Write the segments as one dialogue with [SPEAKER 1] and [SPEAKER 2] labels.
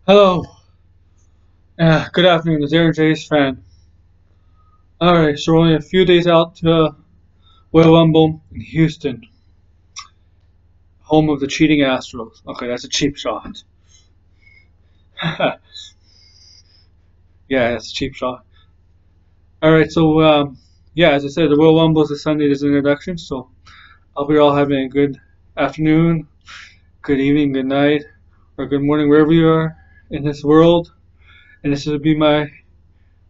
[SPEAKER 1] Hello, good afternoon. It's Aaron J's fan. Alright, so we're only a few days out to Royal Rumble in Houston, home of the cheating Astros. Okay, that's a cheap shot. Yeah, that's a cheap shot. Alright, so yeah, as I said, the Royal Rumble is a Sunday as an introduction, so I hope you're all having a good afternoon, good evening, good night, or good morning, wherever you are in this world. And this will be my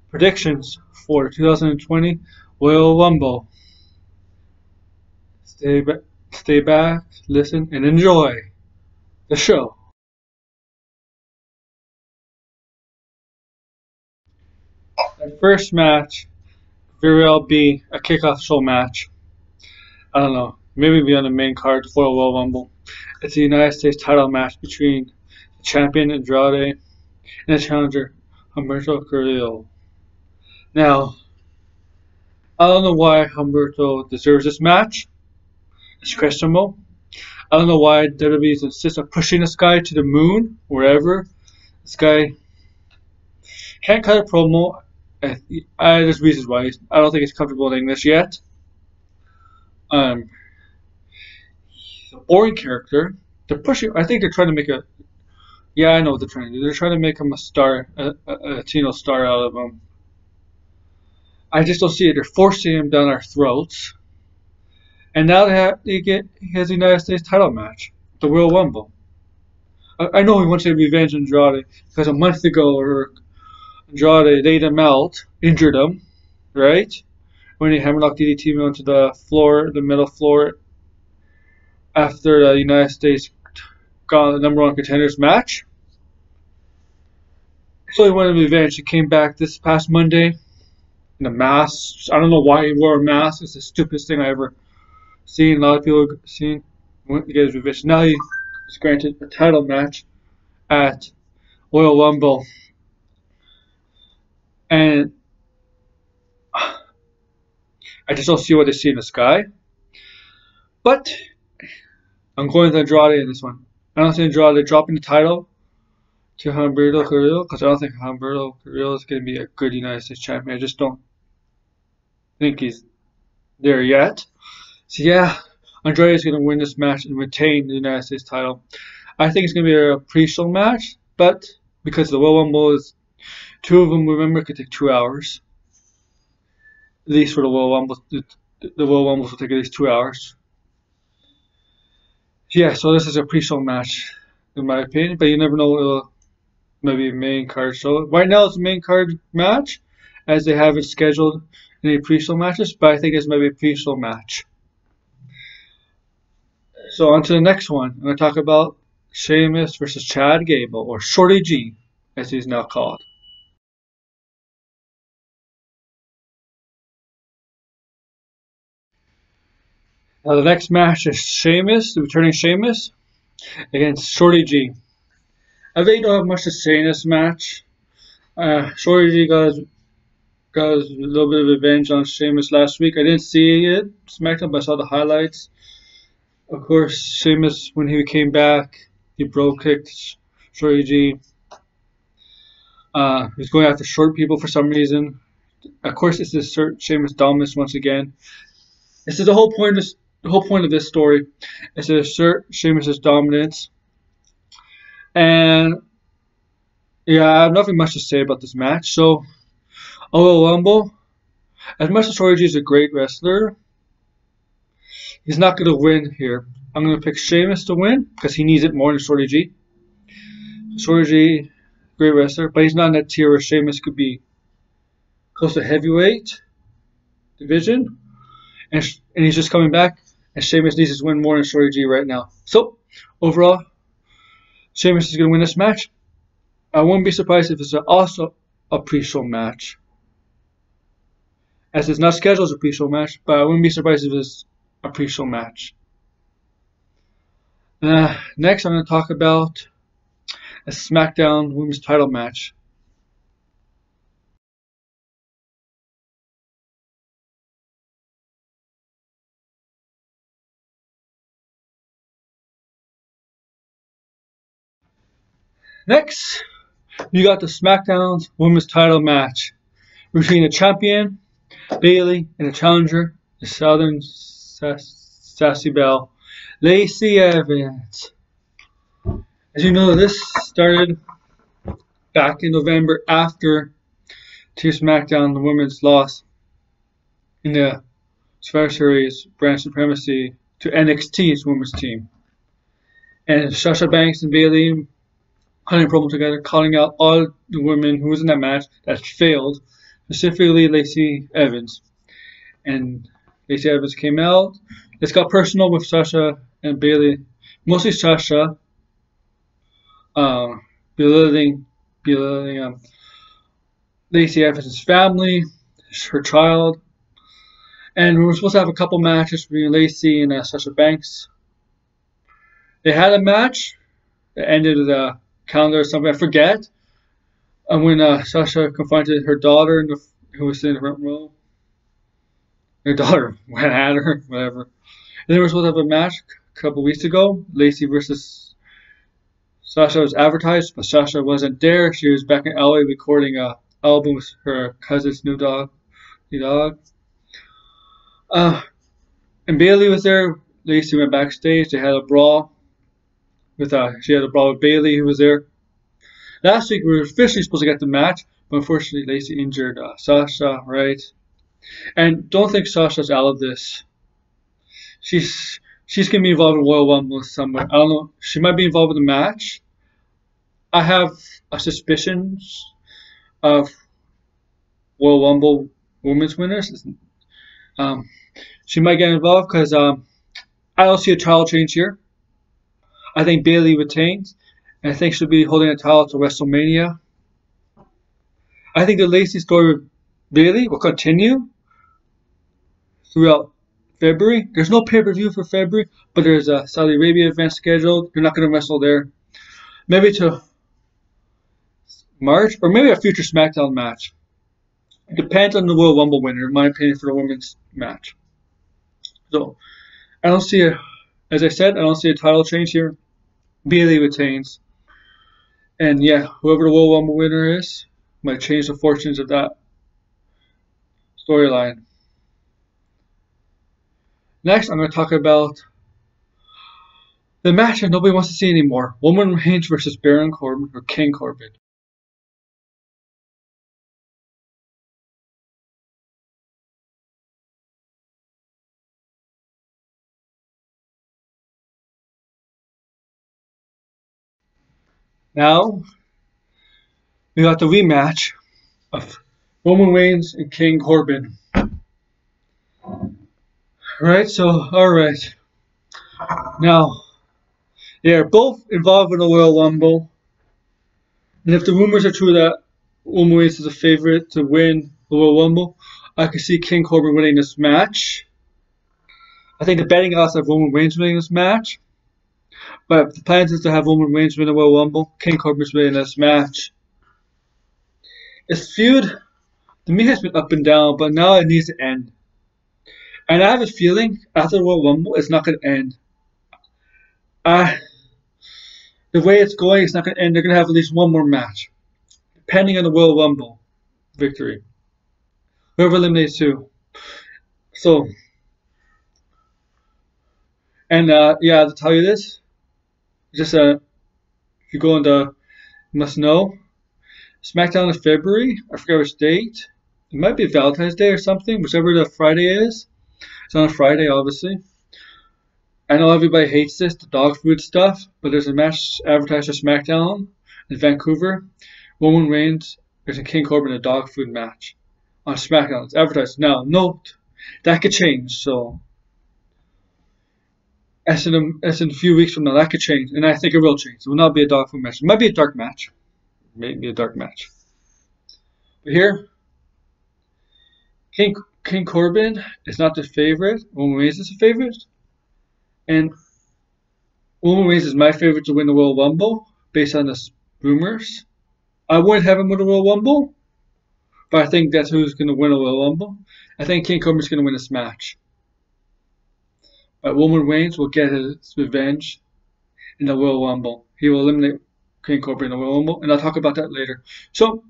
[SPEAKER 1] predictions for 2020 Royal Rumble. Stay back, listen, and enjoy the show. The first match very well be a kickoff show match. I don't know, maybe be on the main card for a Royal Rumble. It's a United States title match between the champion Andrade and the challenger Humberto Carrillo. Now, I don't know why Humberto deserves this match. It's questionable. I don't know why WWE insists on pushing this guy to the moon, wherever. This guy can't cut a promo. There's reasons why. I don't think he's comfortable in English yet. He's a boring character. They're pushing. I think they're trying to make a. Yeah, I know what they're trying to do. They're trying to make him a star, a Latino star out of him. I just don't see it. They're forcing him down our throats. And now he has a United States title match, the Royal Rumble. I know he wants to revenge Andrade because a month ago, Andrade laid him out, injured him, right? When he hammerlock DDT him onto the floor, the middle floor, after the United States got the #1 contenders match. So he wanted revenge. He came back this past Monday in a mask. I don't know why he wore a mask. It's the stupidest thing I ever seen. A lot of people seen. Went to get his revenge. Now he is granted a title match at Royal Rumble. And I just don't see what they see in this guy. But I'm going with Andrade in this one. I don't see Andrade dropping the title to Humberto Carrillo because I don't think Humberto Carrillo is going to be a good United States champion. I just don't think he's there yet. So yeah, Andrade is going to win this match and retain the United States title. I think it's going to be a pre-show match, but because the Royal Rumble is two of them, remember, it could take 2 hours. At least for the Royal Rumble, the Royal Rumble will take at least 2 hours. Yeah, so this is a pre-show match, in my opinion, but you never know. Maybe a main card show. Right now it's a main card match, as they haven't scheduled any pre-show matches, but I think it's maybe a pre-show match. So on to the next one. I'm going to talk about Sheamus versus Chad Gable, or Shorty G, as he's now called. Now the next match is Sheamus, the returning Sheamus, against Shorty G. I really don't have much to say in this match. Shorty G got a little bit of revenge on Sheamus last week. I didn't see it SmackDown, but I saw the highlights. Of course, Sheamus, when he came back, he bro kicked Shorty G. He was going after short people for some reason. Of course, it's this Sheamus dominance once again. This is the whole point. The whole point of this story is to assert Sheamus' dominance. And yeah, I have nothing much to say about this match. So, Royal Rumble, as much as Shorty G is a great wrestler, he's not going to win here. I'm going to pick Sheamus to win because he needs it more than Shorty G. Shorty G, great wrestler, but he's not in that tier where Sheamus could be close to heavyweight division. And he's just coming back, and Sheamus needs to win more than Shorty G right now. So, overall, Sheamus is going to win this match. I wouldn't be surprised if it's also a pre-show match, as it's not scheduled as a pre-show match, but I wouldn't be surprised if it's a pre-show match. Next, I'm going to talk about a SmackDown Women's Title match. Next, You got the SmackDown Women's Title match between the champion Bayley and the challenger, the Southern Sassy Belle, Lacey Evans. As you know, this started back in November after Team SmackDown, the women's loss in the Survivor Series brand supremacy to NXT's women's team. And Sasha Banks and Bayley cutting a promo together, calling out all the women who was in that match that failed, specifically Lacey Evans. And Lacey Evans came out. It's got personal with Sasha and Bayley, mostly Sasha, belittling Lacey Evans' family, her child. And we were supposed to have a couple matches between Lacey and Sasha Banks. They had a match that ended the calendar or something, I forget. And when Sasha confronted her daughter, who was sitting in the front row, her daughter went at her, whatever. And then we were supposed to have a match a couple weeks ago. Lacey versus Sasha was advertised, but Sasha wasn't there. She was back in LA recording an album with her cousin's new dog. And Bayley was there. Lacey went backstage. They had a brawl she had a brawl with Bayley, who was there. Last week we were officially supposed to get the match, but unfortunately Lacey injured Sasha, right? And don't think Sasha's out of this. She's gonna be involved in Royal Rumble somewhere. I don't know. She might be involved in the match. I have suspicions of Royal Rumble women's winners. She might get involved because I don't see a title change here. I think Bayley retains, and I think she'll be holding a title to WrestleMania. I think the Lacey story with Bayley will continue throughout February. There's no pay-per-view for February, but there's a Saudi Arabia event scheduled. You're not going to wrestle there. Maybe to March, or maybe a future SmackDown match. It depends on the Royal Rumble winner, in my opinion, for the women's match. So, I don't see as I said, I don't see a title change here. Bayley retains. And yeah, whoever the Royal Rumble winner is might change the fortunes of that storyline. Next, I'm going to talk about the match that nobody wants to see anymore. Roman Reigns versus Baron Corbin, or King Corbin. Now, we got the rematch of Roman Reigns and King Corbin. Alright, now, they are both involved in the Royal Rumble. And if the rumors are true that Roman Reigns is a favorite to win the Royal Rumble, I could see King Corbin winning this match. I think the betting odds have Roman Reigns winning this match. But the plan is to have Roman Reigns win the Royal Rumble. King Corbin's winning this match. This feud, to me, has been up and down, but now it needs to end. And I have a feeling after the Royal Rumble, it's not going to end. The way it's going, it's not going to end. They're going to have at least one more match, depending on the Royal Rumble victory. Whoever eliminates who. So, and yeah, to tell you this, just if you go into, you must know, SmackDown in February, I forget which date. It might be Valentine's Day or something, whichever the Friday is. It's on a Friday, obviously. I know everybody hates this, the dog food stuff, but there's a match advertised for SmackDown in Vancouver. Roman Reigns versus King Corbin, a dog food match on SmackDown. It's advertised. Now, note, that could change, so as in a few weeks from now, that could change, and I think it will change. It will not be a dog food match. It might be a dark match. Maybe a dark match. But here, King Corbin is not the favorite. Roman Reigns is the favorite. And Roman Reigns is my favorite to win the Royal Rumble based on the rumors. I wouldn't have him win the Royal Rumble, but I think that's who's going to win the Royal Rumble. I think King Corbin is going to win this match. But Roman Reigns will get his revenge in the Royal Rumble. He will eliminate King Cobra in the Royal Rumble, and I'll talk about that later. So,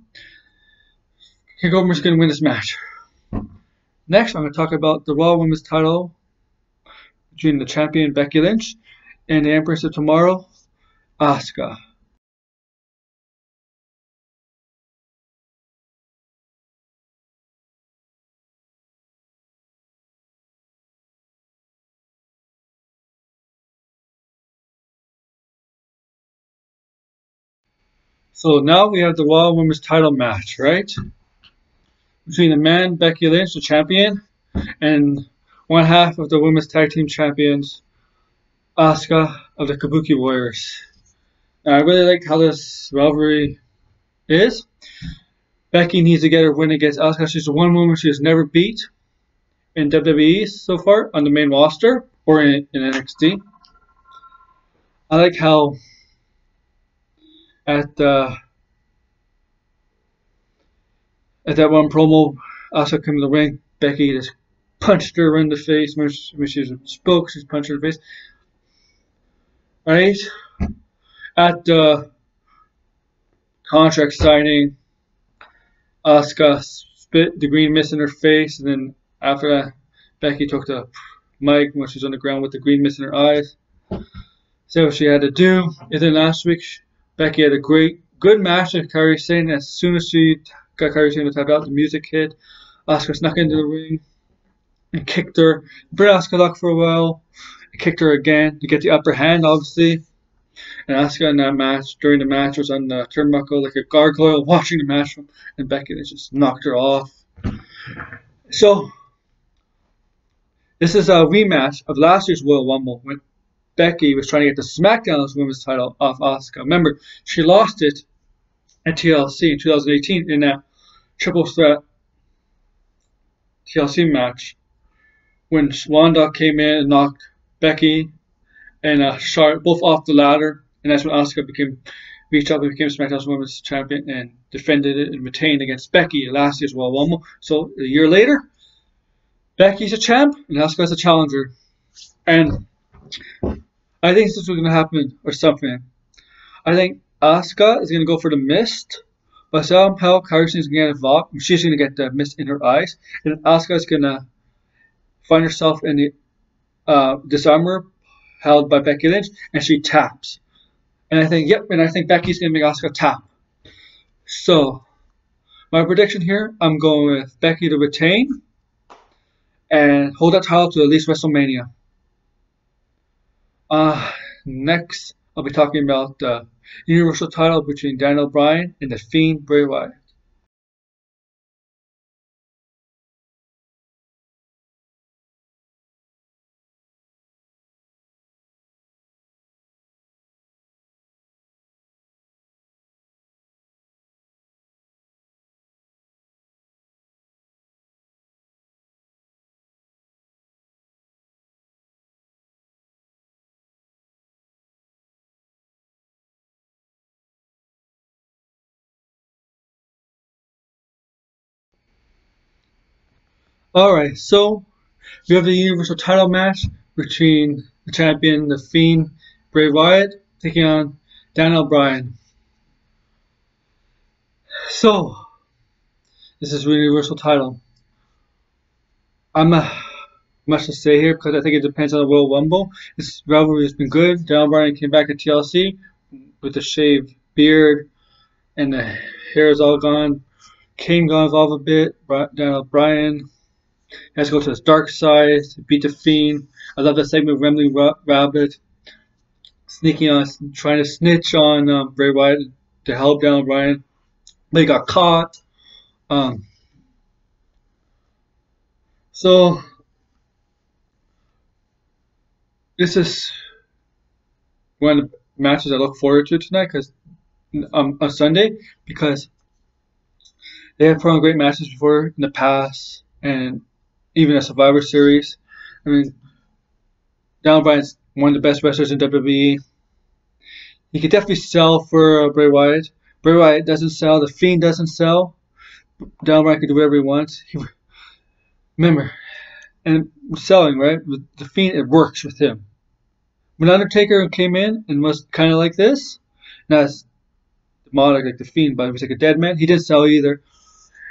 [SPEAKER 1] King Cobra is going to win this match. Next, I'm going to talk about the Raw Women's title between the champion Becky Lynch and the Empress of Tomorrow, Asuka. So now we have the Raw Women's title match, right? Between the man, Becky Lynch, the champion, and one half of the women's tag team champions, Asuka of the Kabuki Warriors. Now, I really like how this rivalry is. Becky needs to get her win against Asuka. She's the one woman she has never beat in WWE so far on the main roster or in NXT. I like how at that one promo, Asuka came to the ring, Becky just punched her in the face when she spoke. She's punched her in the face. Right? At the contract signing, Asuka spit the green mist in her face, and then after that, Becky took the mic when she was on the ground with the green mist in her eyes. So what she had to do. And then last week, Becky had a good match with Kairi Sane. As soon as she got Kairi Sane to tap out, the music hit. Asuka snuck into the ring and kicked her. Brit Asuka luck for a while. And kicked her again to get the upper hand, obviously. And Asuka in that match, during the match, was on the turnbuckle like a gargoyle watching the match. And Becky just knocked her off. So, this is a rematch of last year's Royal Rumble when Becky was trying to get the SmackDown Women's title off Asuka. Remember, she lost it at TLC in 2018 in that triple threat TLC match when Wanda came in and knocked Becky and Charlotte both off the ladder, and that's when Asuka reached up and became SmackDown Women's Champion and defended it and retained against Becky last year's Royal Rumble. So a year later, Becky's a champ and Asuka's a challenger, and I think this is what's going to happen or something. I think Asuka is going to go for the mist, but somehow Kairi Sane is going to get involved. She's going to get the mist in her eyes, and Asuka is going to find herself in the disarmor held by Becky Lynch, and she taps. And I think, I think Becky's going to make Asuka tap. So, my prediction here, I'm going with Becky to retain and hold that title to at least WrestleMania. Next, I'll be talking about the Universal title between Daniel Bryan and the Fiend Bray Wyatt. Alright, so we have the Universal title match between the champion, the Fiend Bray Wyatt, taking on Daniel Bryan. So, this is the Universal title. I'm not much to say here because I think it depends on the Royal Rumble. This rivalry has been good. Daniel Bryan came back at TLC with the shaved beard and the hair is all gone. Kane got involved a bit. Daniel Bryan has to go to his dark side to beat the Fiend. I love that segment of Rambling Rabbit sneaking on, trying to snitch on Bray Wyatt to help Daniel Bryan. But he got caught. So this is one of the matches I look forward to tonight, because on Sunday, because they have put on great matches before in the past, and even a Survivor Series. I mean, Daniel Bryan's one of the best wrestlers in WWE. He could definitely sell for Bray Wyatt. Bray Wyatt doesn't sell. The Fiend doesn't sell. Daniel Bryan can do whatever he wants. Remember, and selling, right? With the Fiend, it works with him. When Undertaker came in and was kind of like this, now demonic like the Fiend, but he was like a dead man. He didn't sell either,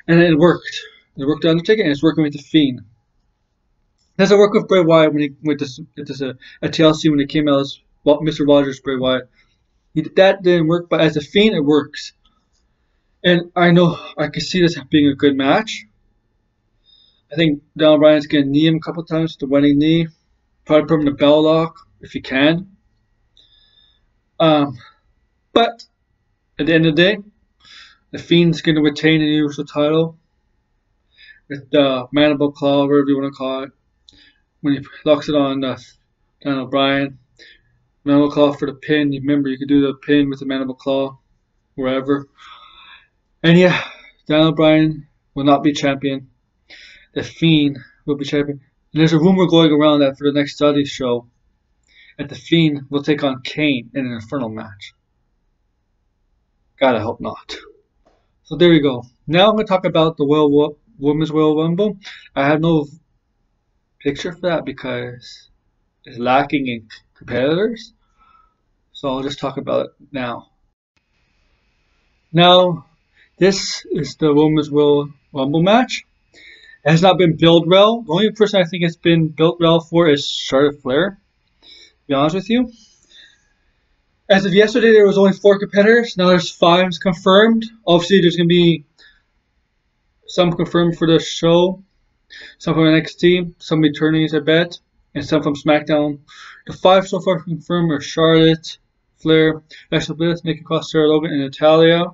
[SPEAKER 1] and it worked. It worked on Undertaker, and it's working with the Fiend. It doesn't work with Bray Wyatt when he with this a TLC when he came out as Mr. Rogers Bray Wyatt. That didn't work, but as a Fiend, it works. And I know I can see this being a good match. I think Daniel Bryan's gonna knee him a couple times, the winning knee. Probably put him in a bell lock if he can. But at the end of the day, the Fiend's gonna retain the Universal title with the mandible claw, whatever you want to call it. When he locks it on Daniel Bryan, mandible claw for the pin. Remember, you can do the pin with the mandible claw wherever. And yeah, Daniel Bryan will not be champion. The Fiend will be champion. And there's a rumor going around that for the next Dudley show, that the Fiend will take on Kane in an Infernal match. God, I hope not. So there we go. Now I'm going to talk about the Women's Royal Rumble. I have no picture for that because it's lacking in competitors. So I'll just talk about it now. Now, this is the Women's Royal Rumble match. It has not been built well. The only person I think it's been built well for is Charlotte Flair, to be honest with you. As of yesterday, there was only 4 competitors. Now there's 5 confirmed. Obviously, there's going to be some confirmed for the show, some from NXT, some returnees, I bet, and some from SmackDown. The 5 so far confirmed are Charlotte, Flair, Alexa Bliss, Nikki Cross, Sarah Logan, and Natalya.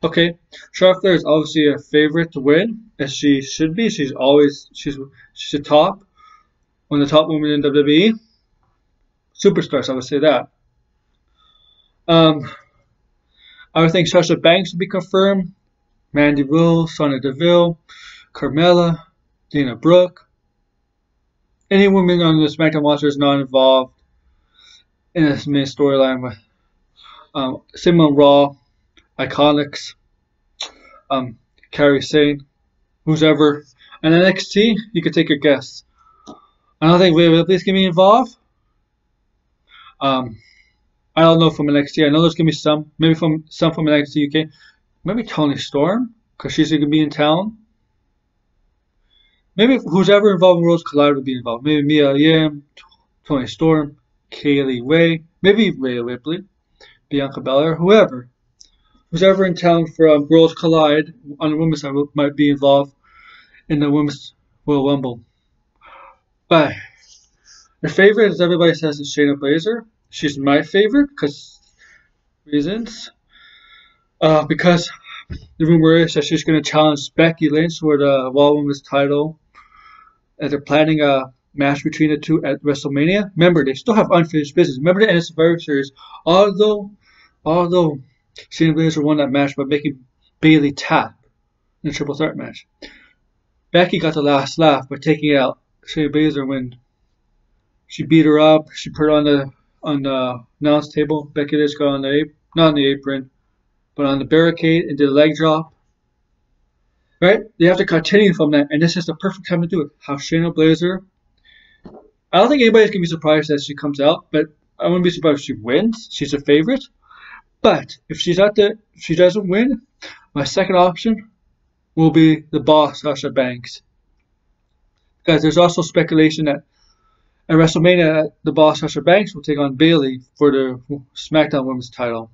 [SPEAKER 1] Okay, Charlotte Flair is obviously a favorite to win, as she should be. She's the top, one of the top women in WWE. Superstars, I would say that. I would think Sasha Banks would be confirmed. Mandy Rose, Sonya Deville, Carmella, Dana Brooke. Any woman on the SmackDown roster is not involved in this main storyline with same on Raw, Iconics, Kairi Sane, who's ever. And NXT, you could take a guess. I don't think Rhea Ripley's going to be involved. I don't know from NXT. I know there's going to be some. Maybe from NXT UK. Maybe Toni Storm, because she's going to be in town. Maybe who's ever involved in Worlds Collide would be involved. Maybe Mia Yim, Toni Storm, Kaylee Ray, maybe Rhea Ripley, Bianca Belair, whoever. Who's ever in town for Worlds Collide on the women's side might be involved in the Women's Royal Rumble. But the favorite, as everybody says, is Shayna Baszler. She's my favorite because reasons. Because the rumor is that she's going to challenge Becky Lynch for the Raw Women's title. And they're planning a match between the two at WrestleMania. Remember, they still have unfinished business. Remember the NXT Survivor Series. Although Shayna Baszler won that match by making Bayley tap in a triple threat match, Becky got the last laugh by taking out Shayna Baszler when she beat her up. She put her on the announce table. Becky Lynch got on not on the apron, but on the barricade and did a leg drop. Right? They have to continue from that, and this is the perfect time to do it. Have Shayna Baszler. I don't think anybody's gonna be surprised that she comes out, but I wouldn't be surprised if she wins. She's a favorite. But if she doesn't win, my second option will be the boss, Sasha Banks. Because there's also speculation that at WrestleMania, the boss, Sasha Banks, will take on Bayley for the SmackDown Women's title.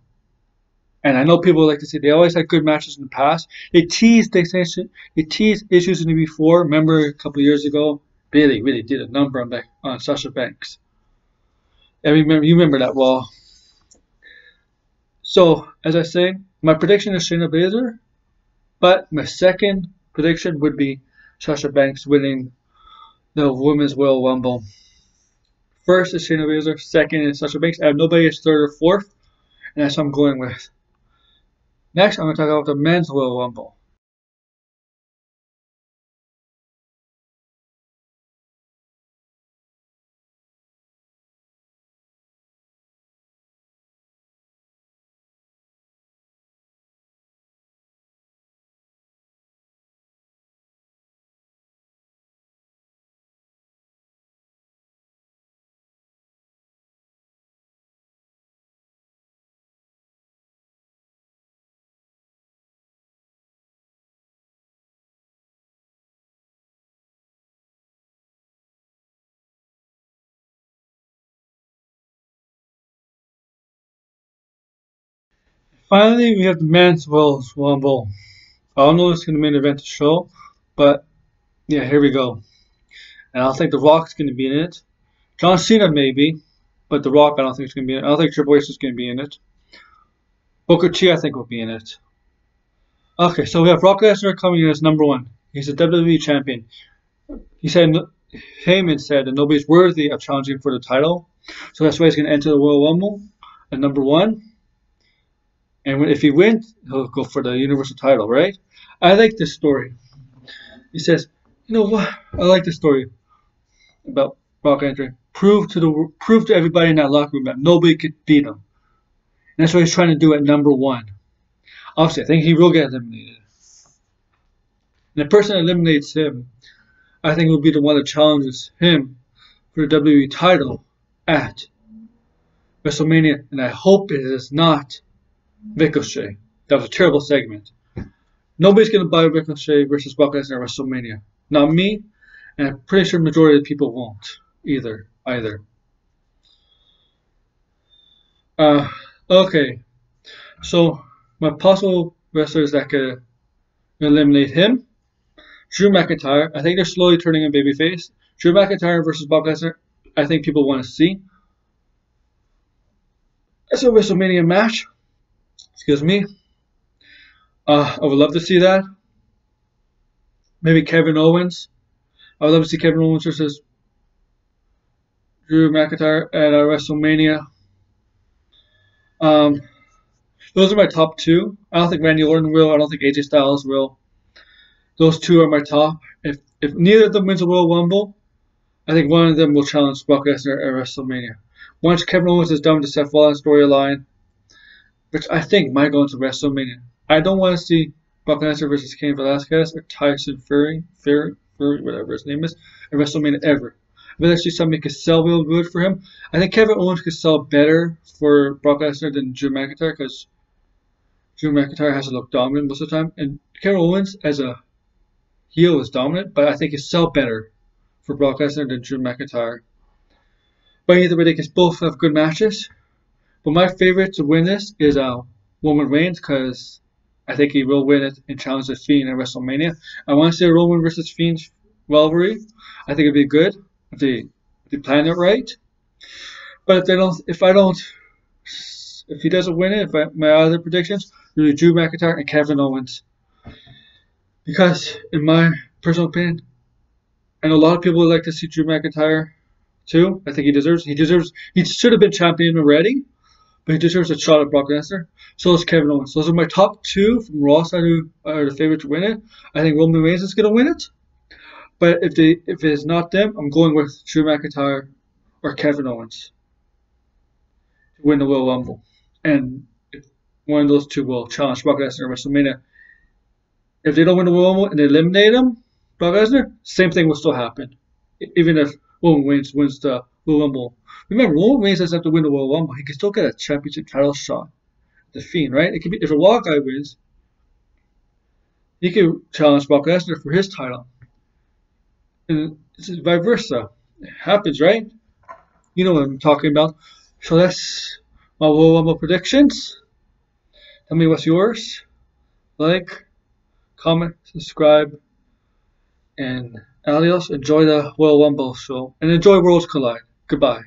[SPEAKER 1] And I know people like to say they always had good matches in the past. They teased issues in the before. Remember a couple of years ago, Bayley really did a number on Sasha Banks. And you remember that well. So, as I say, my prediction is Shayna Baszler, but my second prediction would be Sasha Banks winning the Women's Royal Rumble. First is Shayna Baszler, second is Sasha Banks. I have nobody as third or fourth, and that's what I'm going with. Next, I'm going to talk about the Men's Royal Rumble. finally, we have the Men's Royal Rumble. I don't know if it's going to main event the show, but yeah, here we go. And I don't think The Rock's going to be in it. John Cena maybe, but The Rock I don't think is going to be in it. I don't think Triple H is going to be in it. Booker T I think will be in it. Okay, so we have Brock Lesnar coming in as number 1. He's a WWE champion. He said, Heyman said that nobody's worthy of challenging for the title, so that's why he's going to enter the Royal Rumble at number 1. And if he wins, he'll go for the Universal title, right? I like this story. He says, you know what? I like this story about Brock entering. Prove to everybody in that locker room that nobody could beat him. And that's what he's trying to do at number 1. Obviously, I think he will get eliminated. And the person that eliminates him, I think will be the one that challenges him for the WWE title at WrestleMania. And I hope it is not Ricochet. That was a terrible segment. Nobody's going to buy Ricochet versus Brock Lesnar at WrestleMania. Not me, and I'm pretty sure the majority of the people won't either. Okay, so my possible wrestlers that could eliminate him: Drew McIntyre. I think they're slowly turning a babyface. Drew McIntyre versus Brock Lesnar. I think people want to see. That's a WrestleMania match. Excuse me. I would love to see that. Maybe Kevin Owens. I would love to see Kevin Owens versus Drew McIntyre at WrestleMania. Those are my top 2. I don't think Randy Orton will. I don't think AJ Styles will. Those 2 are my top. If neither of them wins the Royal Rumble, I think one of them will challenge Brock Lesnar at WrestleMania. Once Kevin Owens is done with the Seth Rollins storyline, which I think might go into WrestleMania. I don't want to see Brock Lesnar versus Cain Velasquez or Tyson Fury, whatever his name is, at WrestleMania ever. If actually somebody could sell real good for him, I think Kevin Owens could sell better for Brock Lesnar than Drew McIntyre, because Drew McIntyre has to look dominant most of the time, and Kevin Owens as a heel is dominant, but I think he'll sell better for Brock Lesnar than Drew McIntyre. But either way, they can both have good matches. But my favorite to win this is Roman Reigns, because I think he will win it and challenge the Fiend at WrestleMania. I want to see a Roman versus Fiend rivalry. I think it'd be good if they plan it right. But if he doesn't win it, my other predictions really Drew McIntyre and Kevin Owens, because in my personal opinion, I know a lot of people would like to see Drew McIntyre too. I think he should have been champion already, but he deserves a shot at Brock Lesnar. So does Kevin Owens. Those are my top 2 from Raw side who are the favorite to win it. I think Roman Reigns is going to win it. But if it's not them, I'm going with Drew McIntyre or Kevin Owens to win the Royal Rumble. And if one of those 2 will challenge Brock Lesnar at WrestleMania. If they don't win the Royal Rumble and they eliminate him, Brock Lesnar, same thing will still happen. Even if Roman Reigns wins the Royal Rumble. Remember, Roman Reigns doesn't have to win the Royal Rumble. He can still get a championship title shot. The Fiend, right? It could be if a Raw guy wins, he can challenge Brock Lesnar for his title. And it's vice versa. It happens, right? You know what I'm talking about. So that's my Royal Rumble predictions. Tell me what's yours. Like, comment, subscribe, and adios. Enjoy the Royal Rumble show. And enjoy Worlds Collide. Goodbye.